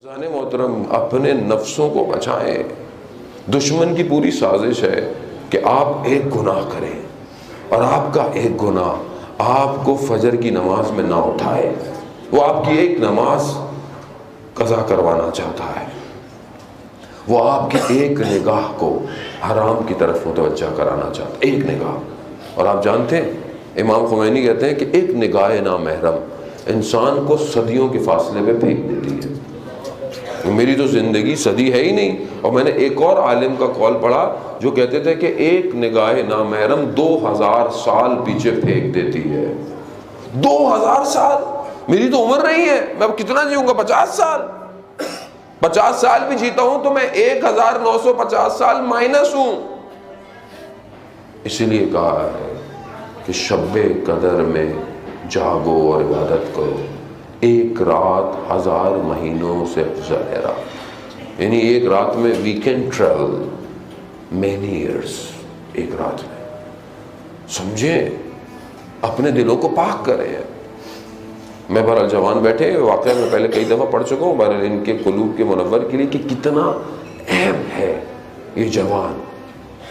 जाने मोहतरम, अपने नफ्सों को बचाएं। दुश्मन की पूरी साजिश है कि आप एक गुनाह करें और आपका एक गुनाह आपको फजर की नमाज में ना उठाए। वो आपकी एक नमाज कज़ा करवाना चाहता है, वो आपकी एक निगाह को हराम की तरफ मुतवज्जा कराना चाहता है, एक निगाह। और आप जानते हैं इमाम खुमैनी कहते हैं कि एक निगाह नामहरम इंसान को सदियों के फासले में फेंक देती है। मेरी तो ज़िंदगी सदी है ही नहीं। और मैंने एक और आलिम का कॉल पढ़ा जो कहते थे कि एक निगाह नामहरम 2000 साल पीछे फेंक देती है। 2000 साल! मेरी तो उम्र नहीं है, मैं अब कितना जीऊंगा? 50 साल। 50 साल भी जीता हूं तो मैं 1950 साल माइनस हूं। इसीलिए कहा है कि शब्बे कदर में जागो और इबादत करो, एक रात 1000 महीनों से अफजल है रात। यानी एक रात में we can travel many years. एक रात में समझे, अपने दिलों को पाक करें। मैं बहरहाल जवान बैठे वाक़या में पहले कई दफ़ा पढ़ चुका हूँ बहरहाल इनके कुलूब के मुनव्वर के लिए कि कितना अहम है ये जवान।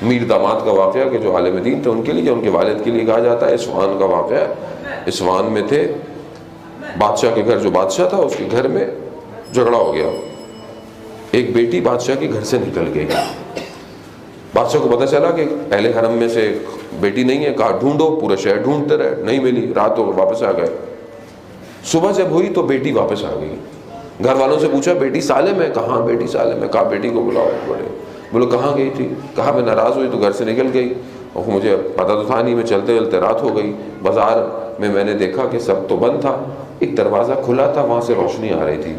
मीर दामाद का वाक़या कि जो आलिम दीन थे उनके लिए, उनके वालिद के लिए कहा जाता है। इस्फहान का वाक़या, इस्फहान में थे बादशाह के घर, जो बादशाह था उसके घर में झगड़ा हो गया। एक बेटी बादशाह के घर से निकल गई। बादशाह को पता चला कि अहले हरम में से बेटी नहीं है। कहा ढूंढो, पूरा शहर ढूंढते रहे, नहीं मिली। रात हो गई, वापस आ गए। सुबह जब हुई तो बेटी वापस आ गई। घर वालों से पूछा बेटी सालिम है? कहाँ बेटी सालिम है? कहा बेटी को बुलाओ। बोलो कहाँ गई थी? कहा मैं नाराज़ हुई तो घर से निकल गई और मुझे पता तो था नहीं, मैं चलते चलते रात हो गई। बाजार में मैंने देखा कि सब तो बंद था, एक दरवाज़ा खुला था, वहाँ से रोशनी आ रही थी।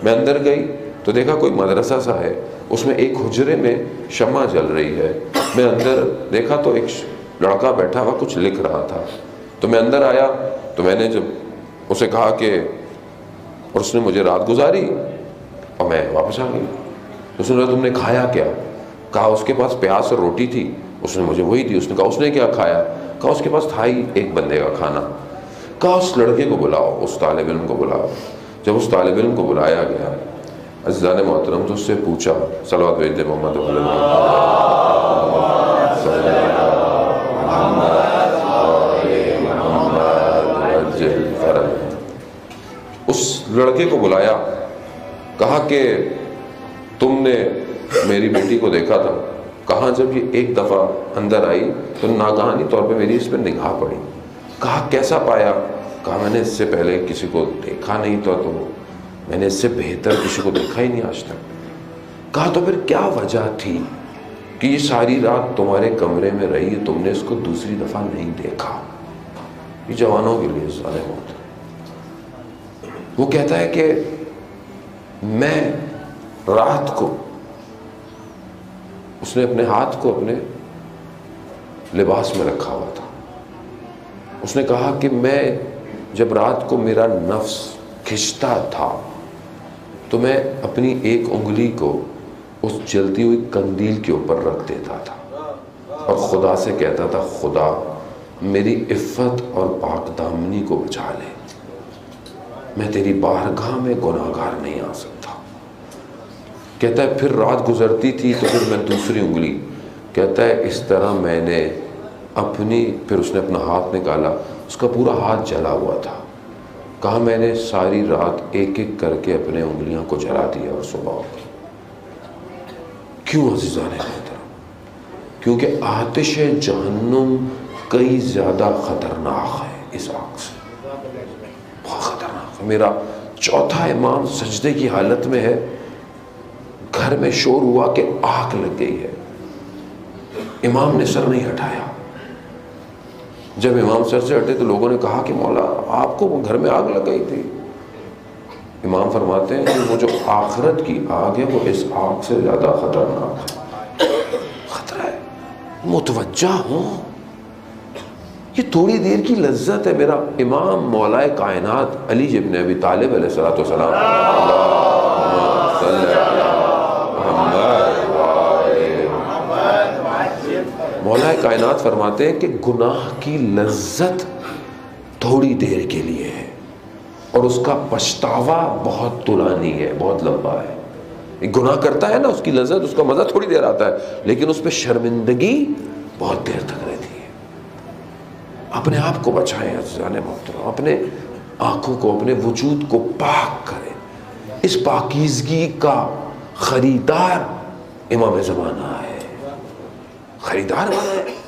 मैं अंदर गई तो देखा कोई मदरसा सा है, उसमें एक हुजरे में शम्मा जल रही है। मैं अंदर देखा तो एक लड़का बैठा हुआ कुछ लिख रहा था। तो मैं अंदर आया तो मैंने जब उसे कहा कि, और उसने मुझे रात गुजारी और मैं वापस आ गई। उसने कहा तुमने खाया क्या? कहा उसके पास प्याज और रोटी थी, उसने मुझे वही दी। उसने कहा उसने क्या खाया? कहा उसके पास था ही एक बंदे का खाना। कहा उस लड़के को बुलाओ, उस तालिब इल्म को बुलाओ। जब उस तालिब इल्म को बुलाया गया अज़ीज़ान मोहतरम तो उससे पूछा सलवात भेज दे मोहम्मद। उस लड़के को बुलाया, कहा कि तुमने मेरी बेटी को देखा था? कहा जब ये एक दफ़ा अंदर आई तो नागहानी तौर पे मेरी इस पर निगाह पड़ी। कहा कैसा पाया? कहा मैंने इससे पहले किसी को देखा नहीं था, तो मैंने इससे बेहतर किसी को देखा ही नहीं आज तक। कहा तो फिर क्या वजह थी कि ये सारी रात तुम्हारे कमरे में रही, तुमने इसको दूसरी दफ़ा नहीं देखा? ये जवानों के लिए ज़ालिम होता है। वो कहता है कि मैं रात को, उसने अपने हाथ को अपने लिबास में रखा हुआ था। उसने कहा कि मैं जब रात को मेरा नफ्स खिंचता था तो मैं अपनी एक उंगली को उस जलती हुई कंदील के ऊपर रख देता था और खुदा से कहता था खुदा मेरी इफ़्फ़त और पाक दामनी को बचा ले, मैं तेरी बारगाह में गुनाहगार नहीं आ सकता। कहता है फिर रात गुजरती थी तो फिर मैं दूसरी उंगली, कहता है इस तरह मैंने अपनी, फिर उसने अपना हाथ निकाला, उसका पूरा हाथ जला हुआ था। कहा मैंने सारी रात एक एक करके अपने उंगलियों को जला दिया और सुबह हो गई। क्यों अज़ीज़ान मोहतरम? क्योंकि आतिश जहन्नुम कई ज़्यादा ख़तरनाक है इस आग से, बहुत ख़तरनाक है। मेरा चौथा इमाम सजदे की हालत में है, घर में शोर हुआ कि आग लग गई है। इमाम ने सर नहीं हटाया। जब इमाम सर से हटे तो लोगों ने कहा कि मौला आपको घर में आग लग गई थी। इमाम फरमाते हैं कि वो जो आखिरत की आग है वो इस आग से ज़्यादा ख़तरनाक है। ख़तरा है, मुतवज्जा हो। ये थोड़ी देर की लज्जत है। मेरा इमाम मौलाए कायनात अली इब्न अबी तालिब अलैहिस्सलाम, मौलाए कायनात फरमाते हैं कि गुनाह की लज्जत थोड़ी देर के लिए है, اور اس کا پچھتاوا بہت طولانی ہے، بہت لمبا ہے. ایک گناہ کرتا ہے نا، اس کی لذت، اس کا مزہ تھوڑی دیر آتا ہے، لیکن اس پہ شرمندگی بہت دیر تک رہتی ہے. اپنے آپ کو بچائیں عزیزان محترم، اپنے آنکھوں کو، اپنے وجود کو پاک کریں. اس پاکیزگی کا خریدار امام زمانہ ہے، خریدار بنا ہے.